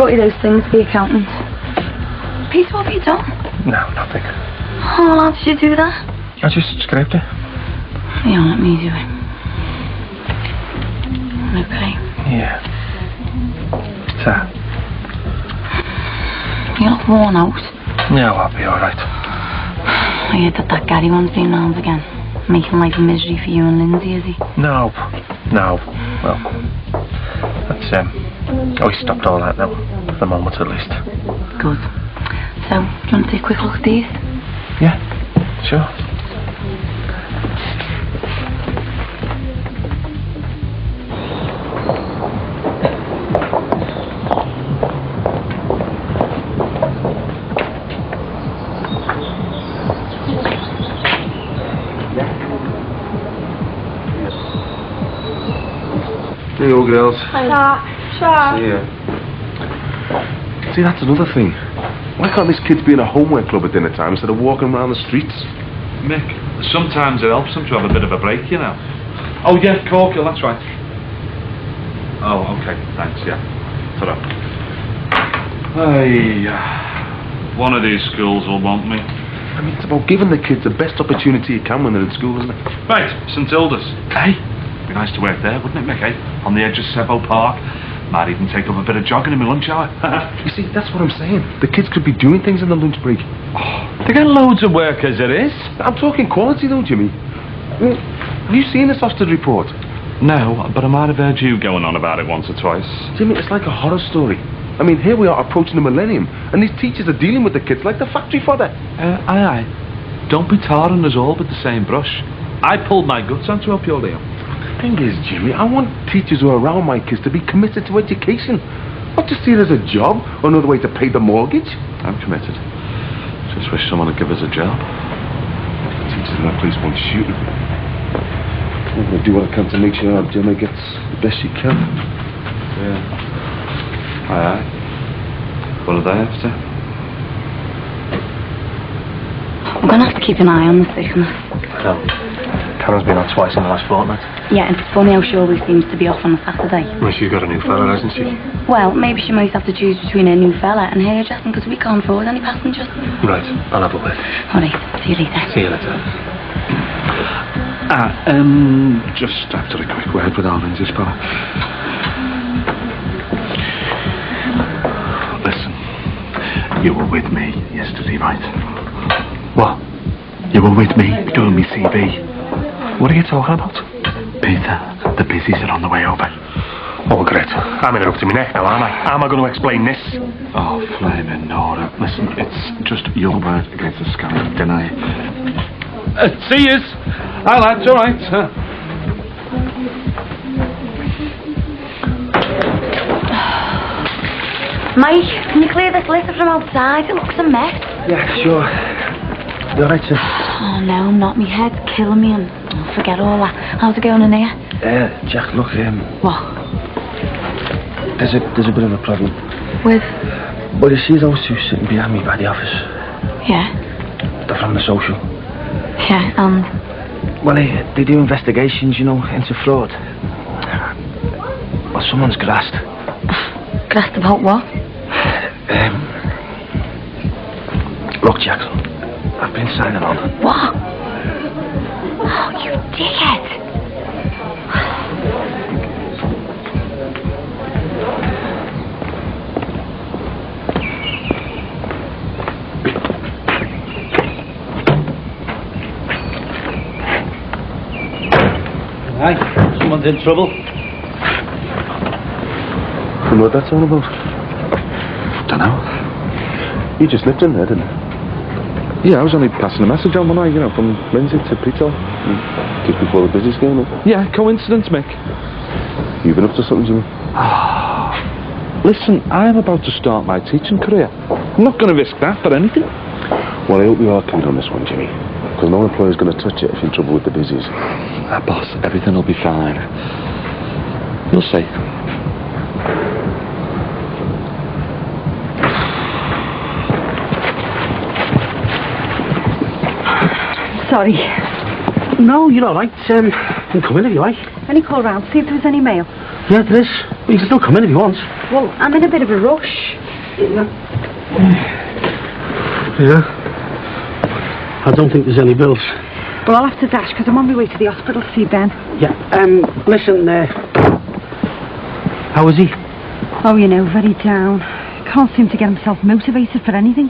brought you those things for the accountant. Peter, what have you done? No, nothing. Oh, how did you do that? I just scraped it. Yeah, let me do it. Okay. Yeah. What's that? You look worn out. Yeah, I'll be alright. I heard that Gary one's been round again. Making life a misery for you and Lindsay, is he? No. No. Well, that's, oh, he stopped all that now. For the moment, at least. Good. So, do you want to take a quick look at these? Yeah, sure. Hey, old girls. Hi. See ya. See, that's another thing. Why can't these kids be in a homework club at dinner time instead of walking around the streets? Mick, sometimes it helps them to have a bit of a break, you know. Oh, yeah, Corkill, that's right. Oh, okay, thanks, yeah. Ta-ra. Hey, one of these schools will want me. I mean, it's about giving the kids the best opportunity you can when they're in school, isn't it? Right, St Hilda's. Hey, be nice to work there, wouldn't it, Mick, eh? On the edge of Sebo Park. Might even take up a bit of jogging in my lunch hour. You see, that's what I'm saying. The kids could be doing things in the lunch break. Oh, they get loads of work as it is. I'm talking quality though, Jimmy. I mean, have you seen this Ofsted report? No, but I might have heard you going on about it once or twice. Jimmy, it's like a horror story. I mean, here we are approaching the millennium, and these teachers are dealing with the kids like the factory fodder. Aye. Don't be tarring us all with the same brush. I pulled my guts out to help you, Leo. The thing is, Jimmy, I want teachers who are around my kids to be committed to education. Not just see it as a job or another way to pay the mortgage. I'm committed. Just wish someone would give us a job. The teachers in that place won't shoot. I'm going to do what I can to make sure our Gemma gets the best she can. Yeah. Aye. What are they after? I'm going to have to keep an eye on the sickness. No. Karen's been on twice in the last fortnight. Yeah, and it's funny how she always seems to be off on a Saturday. Well, she's got a new fella, hasn't she? Well, maybe she might have to choose between her new fella and hairdressing because we can't afford any passengers. Right, I'll have a word. Alright, see you later. See you later. Just after a quick word with our Lindsay's fella. Listen, you were with me yesterday, right? What? You were with me doing me CV. What are you talking about? Peter, the busies are on the way over. Oh, great. I'm in it up to my neck now, aren't I? How am I going to explain this? Oh, flaming Nora. Listen, it's just your word against the sky, deny it. See yous. Hi, lads, all right. Mike, can you clear this litter from outside? It looks a mess. Yeah, sure. You alright, sir? Oh no, not me head's killing me and forget all that. How's it going in here? Jack, look, What? there's a bit of a problem. With? Well, you see those two sitting behind me by the office? Yeah. They're from the social. Yeah, and? Well, they do investigations, you know, into fraud. Well, someone's grassed. Grassed about what? Look, Jackson, I've been signing on. What? Oh, you dickhead. Aye, someone's in trouble. You know what that's all about? Dunno. You just nipped in there, didn't you? Yeah, I was only passing a message on, wasn't I? You know, from Lindsay to Peter. Just before the business game, eh? Yeah, coincidence, Mick. You've been up to something, Jimmy? Listen, I'm about to start my teaching career. I'm not going to risk that for anything. Well, I hope you are keen on this one, Jimmy. Because no employer's going to touch it if you're in trouble with the busies. Boss, everything will be fine. You'll see. Sorry. No, you're all right. You can come in if you like. Any call round, see if there was any mail. Yeah, there is. You can still come in if you want. Well, I'm in a bit of a rush. Yeah? I don't think there's any bills. Well, I'll have to dash because I'm on my way to the hospital to see Ben. Yeah, listen, how is he? Oh, you know, very down. Can't seem to get himself motivated for anything.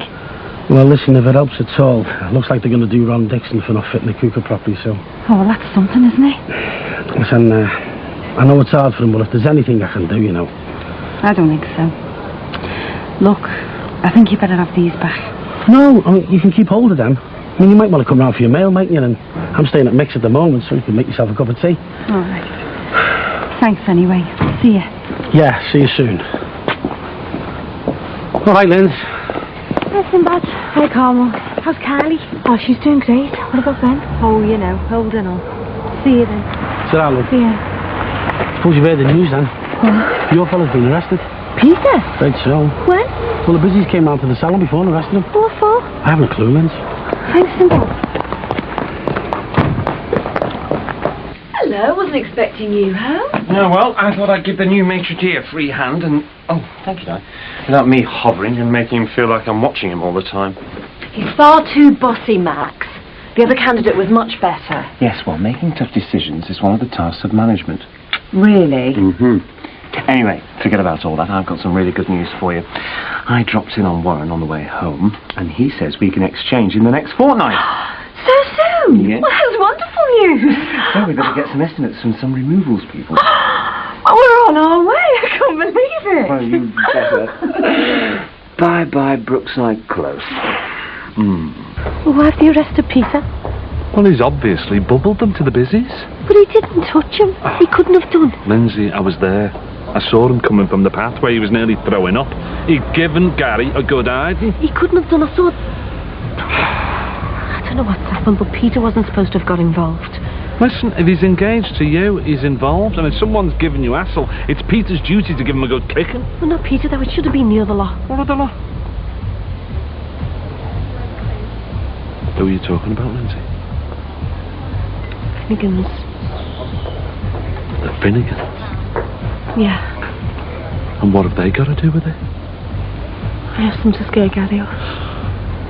Well, listen, if it helps at all, it looks like they're going to do Ron Dixon for not fitting the cooker properly, so... Oh, well, that's something, isn't it? Listen, I know it's hard for him, but if there's anything I can do, you know... I don't think so. Look, I think you better have these back. No, I mean, you can keep hold of them. I mean, you might want to come round for your mail, mightn't you? And I'm staying at Mick's at the moment, so you can make yourself a cup of tea. All right. Thanks anyway. See ya. Yeah, see you soon. All right, Linz. Hi, Sinbad. Hi, Carmel. How's Kylie? Oh, she's doing great. What about Ben? Oh, you know, holding on. See you then. Sit down, love. See ya. Suppose you've heard the news then. What? Your fella's been arrested. Peter? Right so. When? Well, the busies came round to the salon before and arrested him. What for? I haven't a clue, Linz. Thanks, Sinbad. Hello, wasn't expecting you home. No, well, I thought I'd give the new maitre d' a free hand and... Oh, thank you, Dad. Without me hovering and making him feel like I'm watching him all the time. He's far too bossy, Max. The other candidate was much better. Yes, well, making tough decisions is one of the tasks of management. Really? Mm-hmm. Anyway, forget about all that. I've got some really good news for you. I dropped in on Warren on the way home, and he says we can exchange in the next fortnight. So soon? Yeah. Well, that's wonderful news. Well, we better get some estimates from some removals people. Well, we're on our way. I can't believe it. Well, you better. Bye-bye, Brookside Close. Well, why have they arrested Peter? Well, he's obviously bubbled them to the busies. But he didn't touch him. He couldn't have done. Lindsay, I was there. I saw him coming from the pathway. He was nearly throwing up. He'd given Gary a good idea. He couldn't have done. I saw... I don't know what's happened, but Peter wasn't supposed to have got involved. Listen, if he's engaged to you, he's involved. And if someone's given you hassle, it's Peter's duty to give him a good kicking. Well, not Peter, though. It should have been the other lot. What other lot? Who are you talking about, Lindsay? Higgins. The Finnegans. Yeah. And what have they got to do with it? I asked them to scare Gary off.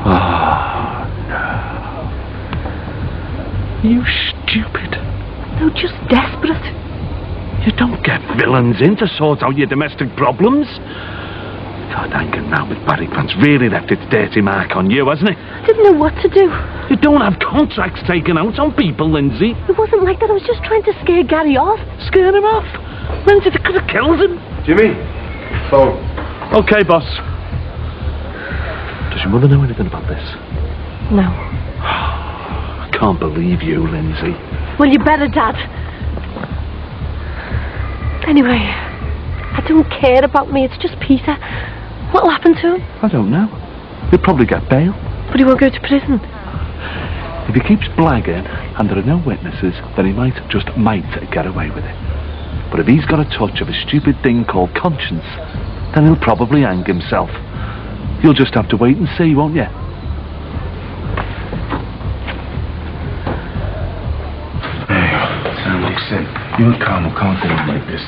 Oh, no. You stupid. No, just desperate. You don't get villains in to sort out your domestic problems. God, hanging round with Barry Grant's really left its dirty mark on you, hasn't it? I didn't know what to do. You don't have contracts taken out on people, Lindsay. It wasn't like that. I was just trying to scare Gary off. Scare him off. Lindsay, they could have killed him. Jimmy, phone. Okay, boss. Does your mother know anything about this? No. I can't believe you, Lindsay. Well, you better, Dad. Anyway, I don't care about me. It's just Peter. What'll happen to him? I don't know. He'll probably get bail. But he won't go to prison. If he keeps blagging and there are no witnesses, then he might get away with it. But if he's got a touch of a stupid thing called conscience, then he'll probably hang himself. You'll just have to wait and see, won't you? Sam, listen, you and Carmel can't go on like this.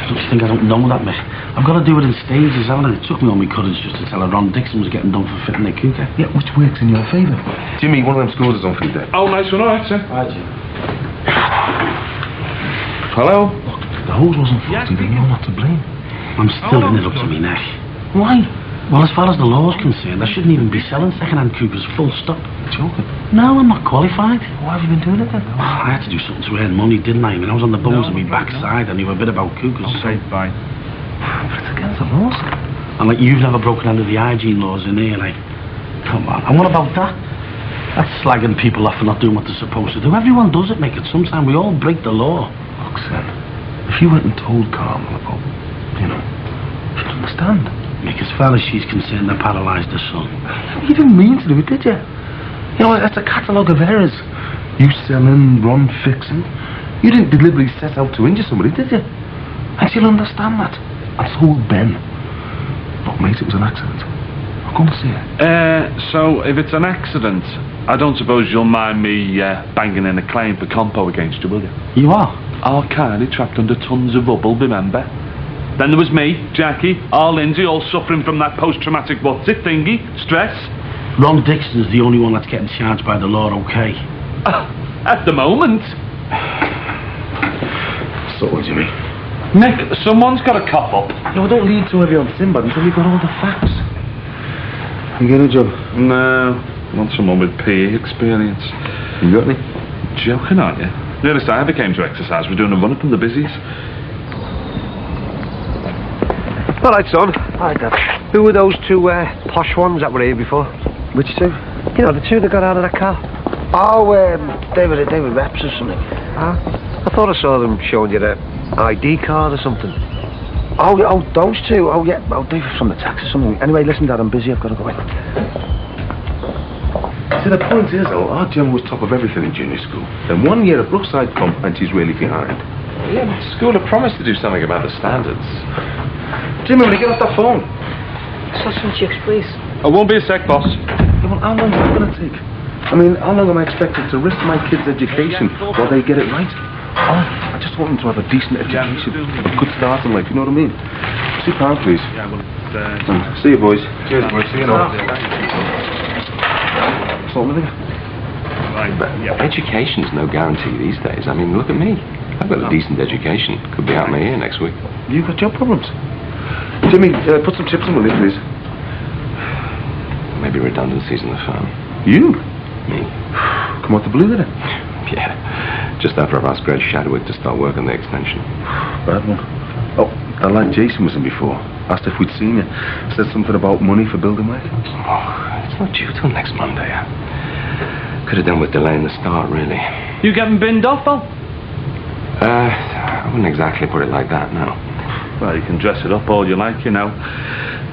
Don't you think I don't know that, mate? I've got to do it in stages, haven't I? It took me all my courage just to tell her Ron Dixon was getting done for fitting the cooker. Yeah, which works in your favour. Jimmy, one of them scores is on for you there. Oh, nice one, alright, sir. Right, Jim. Hello? Look, the hose wasn't faulty, then you're not to blame. I'm still in it up to me neck. Why? Well, as far as the law's concerned, I shouldn't even be selling second-hand cookers full stop. Joking. No, I'm not qualified. Why have you been doing it then? I had to do something to earn money, didn't I? I mean, I was on the bones of my backside. I knew a bit about cookers. Okay, bye. But it's against the laws. And like, you've never broken under the hygiene laws in here, like, come on. And what about that? That's slagging people off for not doing what they're supposed to do. Everyone does it, make it. Sometimes we all break the law. Look, Sam, if you went and told Carmel about, you know, she'd understand. Mick, as far as she's concerned, I paralysed her son. You didn't mean to do it, did you? You know, that's a catalogue of errors. You selling, Ron fixing. You didn't deliberately set out to injure somebody, did you? And she'll understand that. And so will Ben. Look, mate, it was an accident. I'll go and see her. So if it's an accident, I don't suppose you'll mind me banging in a claim for compo against you, will you? You are? Our Kylie trapped under tons of rubble, remember? Then there was me, Jackie, our Lindsay, all suffering from that post-traumatic what's-it thingy, stress. Ron Dixon's the only one that's getting charged by the law, okay? At the moment. So what do you mean? Nick, someone's got to cop up. No, don't lean too heavy on Sinbad until you've got all the facts. You get a job? No, want someone with PE experience. You got any? Joking, aren't you? The earliest I ever came to exercise was doing a run-up in the busies. All right, son. Hi, Dad. Who were those two posh ones that were here before? Which two? You know, the two that got out of that car. Oh, they were reps or something. I thought I saw them showing you their ID card or something. Oh, those two? Oh, yeah. Oh, they were from the tax or something. Anyway, listen, Dad, I'm busy. I've got to go in. See, the point is, though, our Jem was top of everything in junior school. Then 1 year at Brookside come, and she's really behind. Yeah, but school had promised to do something about the standards. Jimmy, when you get off that phone. Saw some chicks, please. I won't be a sec, boss. Yeah, well, how long is it going to take? I mean, how long am I expected to risk my kids' education while they get it right? Oh, I just want them to have a decent education, a good start in life, you know what I mean? £2, please. Yeah, well, see you, boys. Cheers, boys. See you now. So, right, But education's no guarantee these days. I mean, look at me. I've got a decent education. Could be out my ear next week. You've got job problems. Jimmy, put some chips in, will you, please? Maybe redundancies in the firm. You? Me? Come out the blue, did it? Yeah. Just after I've asked Greg Shadwick to start work on the extension. Bad one. Oh, that lad Jason was in before. Asked if we'd seen you. Said something about money for building work. Oh, it's not due till next Monday. Could have done with delaying the start, really. you getting binned off, though? I wouldn't exactly put it like that, no. Well, you can dress it up all you like, you know.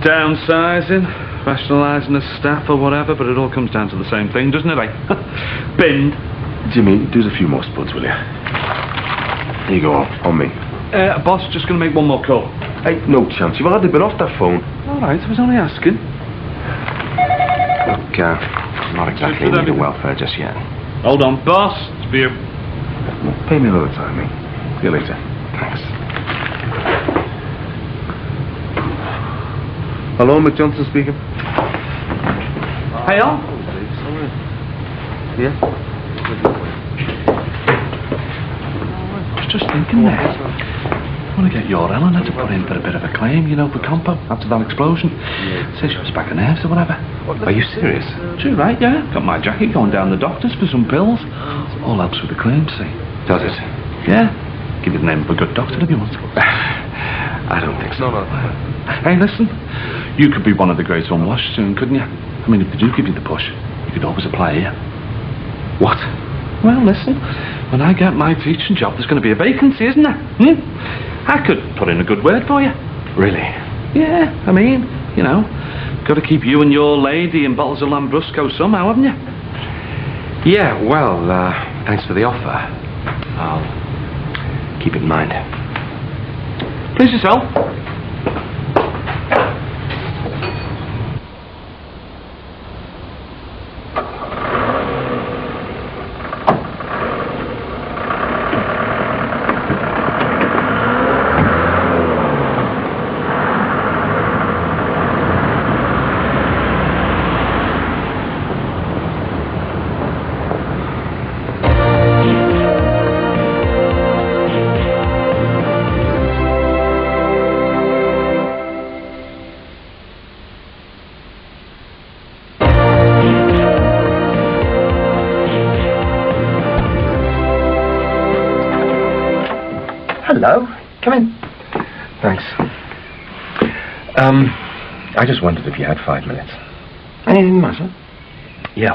Downsizing, rationalising the staff or whatever, but it all comes down to the same thing, doesn't it, binned. Jimmy, do us a few more spuds, will you? Here you go, on me. Boss, just going to make one more call. Hey, no chance. You've already been off that phone. All right, I was only asking. Look, I'm not exactly in need of welfare just yet. Hold on, boss. It's for you. Pay me another time, mate. See you later. Thanks. Hello, Mick Johnson speaking. Hey, on. Yeah? I was just thinking there. I want to get your Eleanor to put in for a bit of a claim, you know, for compo, after that explosion. Says she was back on nerves or whatever. Are you serious? True, right, yeah. Got my Jackie going down the doctors for some pills. All helps with the claim, see. Does it? Yeah. Give you the name of a good doctor if you want. I don't think so. No. Hey, listen. You could be one of the greats unwashed soon, couldn't you? I mean, if they do give you the push, you could always apply here. What? Well, listen. When I get my teaching job, there's going to be a vacancy, isn't there? I could put in a good word for you. Really? Yeah, I mean, you know, got to keep you and your lady in bottles of Lambrusco somehow, haven't you? Yeah, well, thanks for the offer. I'll keep it in mind. Please yourself. Hello. Come in. Thanks. I just wondered if you had 5 minutes. Anything matter? Yeah.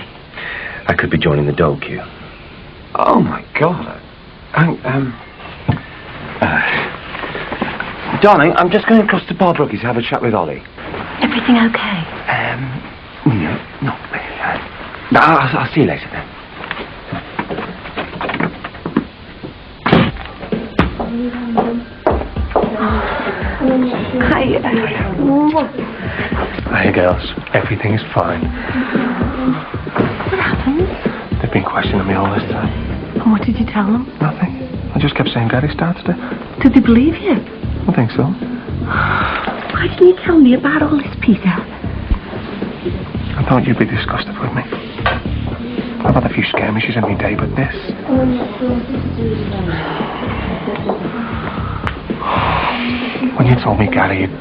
I could be joining the dole queue. Oh, my God. Darling, I'm just going across to Bar Brookies to have a chat with Ollie. Everything okay? No. I'll see you later then. Hi. Hey girls, everything is fine. What happened? They've been questioning me all this time. And what did you tell them? Nothing. I just kept saying Gary started it. Did they believe you? I think so. Why didn't you tell me about all this, Peter? I thought you'd be disgusted with me. I've had a few skirmishes in my day, but this... When you told me Gary had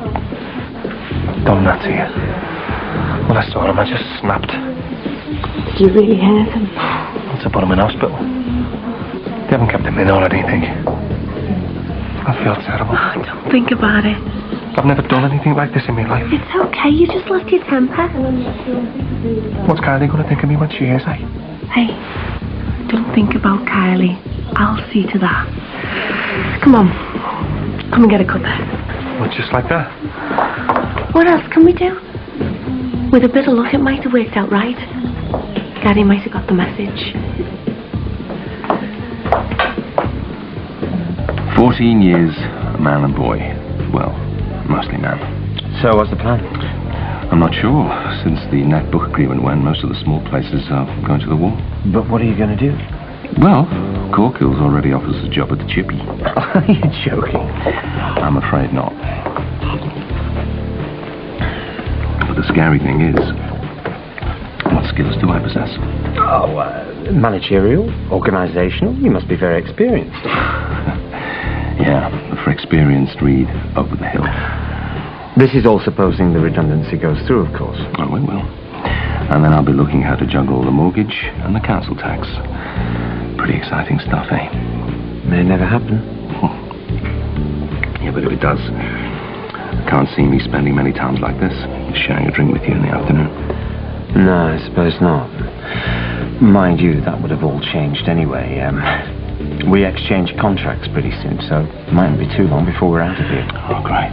done that to you, when I saw him, I just snapped. Did you really hurt him? To put him in hospital. They haven't kept him in or anything. I feel terrible. Oh, don't think about it. I've never done anything like this in my life. It's okay, you just lost your temper. What's Kylie going to think of me when she hears that? Hey, don't think about Kylie. I'll see to that. Come on. Come and get a cuppa. Well, just like that? What else can we do? With a bit of luck, it might have worked out right. Gary might have got the message. 14 years, a man and boy. Well, mostly man. So, what's the plan? I'm not sure. Since the net book agreement went, most of the small places are going to the war. But what are you going to do? Well, Corkill's already offers a job at the Chippy. Are you joking? I'm afraid not. But the scary thing is, what skills do I possess? Oh, managerial, organisational. You must be very experienced. Yeah, for experienced, read over the hill. This is all supposing the redundancy goes through, of course. Oh, it will. And then I'll be looking how to juggle the mortgage and the council tax. Pretty exciting stuff, eh? May never happen. Yeah, but if it does, I can't see me spending many times like this, sharing a drink with you in the afternoon. No, I suppose not. Mind you, that would have all changed anyway. We exchange contracts pretty soon, so it mightn't be too long before we're out of here. Oh, great.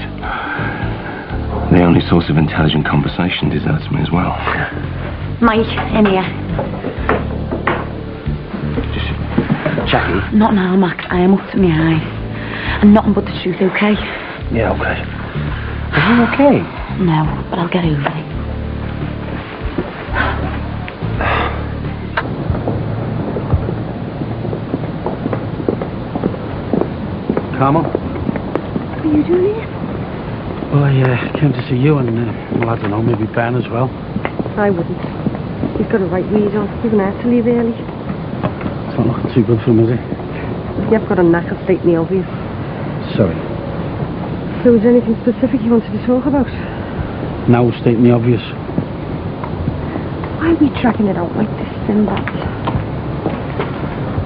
The only source of intelligent conversation deserts me as well. Mike, in here. Jackie? Not now, Max. I am up to my eyes. And nothing but the truth, okay? Yeah, okay. Are you okay? No, but I'll get over it. Carmel? What are you doing here? Well, I came to see you and, well, I don't know, maybe Ben as well. I wouldn't. He's got a right read on. He's going to have to leave early. It's not looking too good for him, is it? You've got a knack of stating the obvious. Sorry. So is there anything specific you wanted to talk about? Now stating the obvious. Why are we dragging it out like this, Sinbad?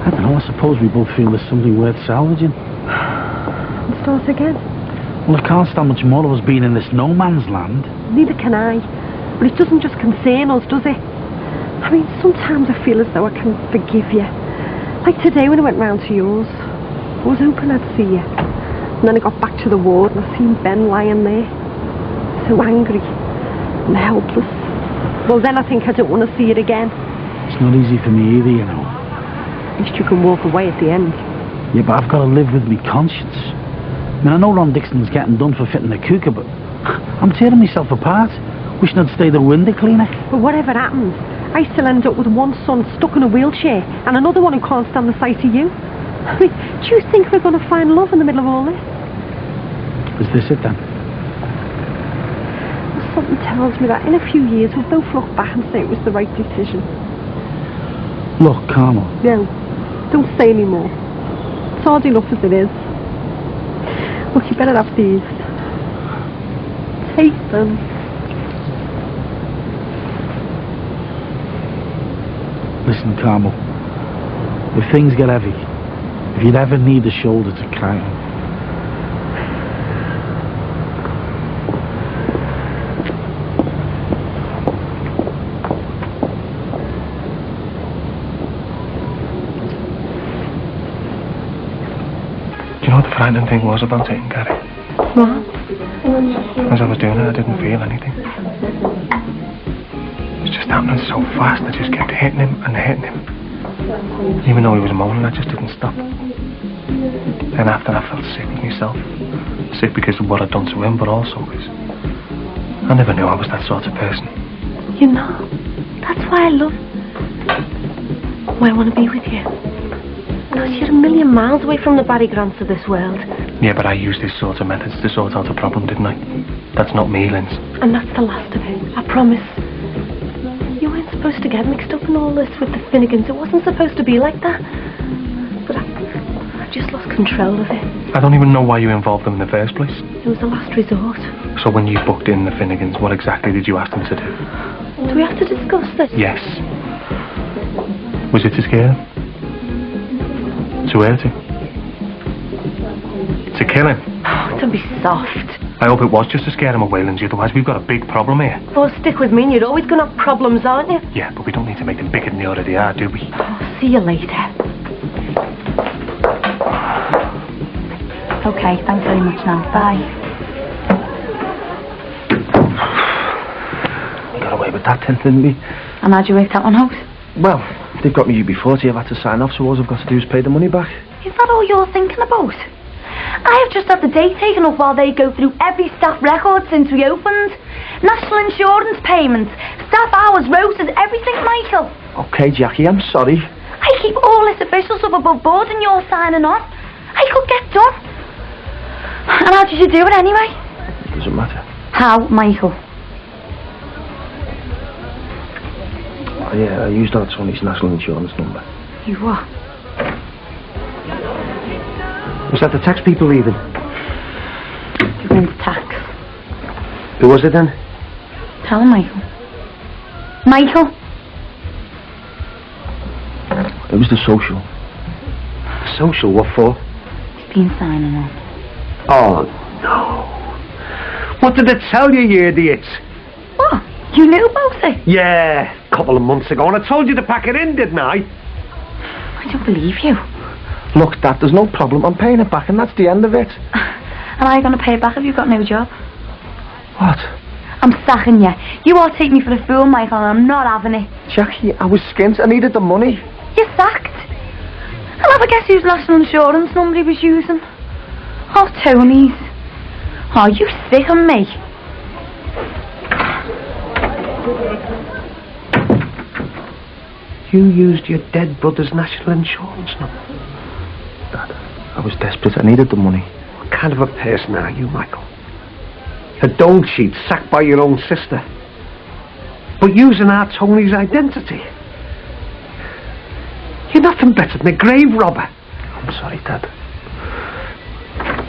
I don't know, I suppose we both feel there's something worth salvaging. And start again? Well, I can't stand much more of us being in this no man's land. Neither can I. But it doesn't just concern us, does it? I mean, sometimes I feel as though I can forgive you. Like today when I went round to yours. I was hoping I'd see you. And then I got back to the ward and I seen Ben lying there. So angry and helpless. Well, then I think I don't want to see it again. It's not easy for me either, you know. At least you can walk away at the end. Yeah, but I've got to live with me conscience. I mean, I know Ron Dixon's getting done for fitting the cooker, but I'm tearing myself apart. Wishing I'd stayed a window cleaner. But whatever happens, I still end up with one son stuck in a wheelchair and another one who can't stand the sight of you. I mean, do you think we're going to find love in the middle of all this? Is this it then? Something tells me that in a few years we'll both look back and say it was the right decision. Look, Carmel. No, don't say any more. It's hard enough as it is. Look, you better have these. Take them. Listen, Carmel. If things get heavy, if you'd ever need a shoulder to cry on, Do you know what the frightening thing was about it, Gary? What? As I was doing it, I didn't feel anything. It was just happening so fast, I just kept hitting him and hitting him. Even though he was moaning, I just didn't stop. Then after I felt sick with myself. Sick because of what I'd done to him, but also because I never knew I was that sort of person. You know, that's why I want to be with you. Because you're a million miles away from the Barry Grants of this world. Yeah, but I used this sort of methods to sort out a problem, didn't I? That's not me, Linz. And that's the last of it, I promise. You weren't supposed to get mixed up in all this with the Finnegans. It wasn't supposed to be like that. But I just lost control of it. I don't even know why you involved them in the first place. It was a last resort. So when you booked in the Finnegans, what exactly did you ask them to do? Do we have to discuss this? Yes. Was it to scare him? To hurt him? To kill him? Oh, don't be soft. I hope it was just to scare him away, Lindsay, otherwise we've got a big problem here. Oh, stick with me and you're always going to have problems, aren't you? Yeah, but we don't need to make them bigger than they already are, do we? Oh, see you later. Okay, thanks very much now. Bye. We got away with that then, didn't we? And how'd you work that one out? Well, they've got me UB40, I've had to sign off, so all I've got to do is pay the money back. Is that all you're thinking about? I have just had the date taken up while they go through every staff record since we opened. National insurance payments, staff hours, rotas, everything, Michael. Okay, Jackie, I'm sorry. I keep all this official stuff above board and you're signing on. I could get done. And how did you do it anyway? It doesn't matter. How, Michael? Oh, yeah, I used on Tony's national insurance number. You what? Was that the tax people leaving? You went to tax. Who was it then? Tell him, Michael. Michael? It was the social. The social? What for? He's been signing on. Oh, no. What did it tell you, you idiots? What? You knew about it? Yeah, a couple of months ago, and I told you to pack it in, didn't I? I don't believe you. Look, Dad, there's no problem. I'm paying it back, and that's the end of it. And are you going to pay it back if you've got no job? What? I'm sacking you. You all take me for a fool, Michael, and I'm not having it. Jackie, I was skint. I needed the money. You're sacked. I'll have a guess whose national insurance number he was using. Oh, Tony's. Oh, you sick of me. You used your dead brother's national insurance number. Dad, I was desperate. I needed the money. What kind of a person are you, Michael? A dog sheet sacked by your own sister. But using our Tony's identity. You're nothing better than a grave robber. I'm sorry, Dad.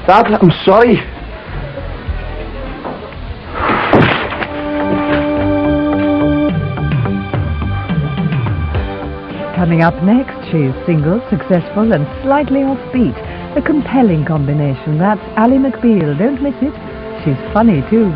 Dad, I'm sorry. Coming up next, she's single, successful and slightly offbeat. A compelling combination. That's Ally McBeal. Don't miss it. She's funny too.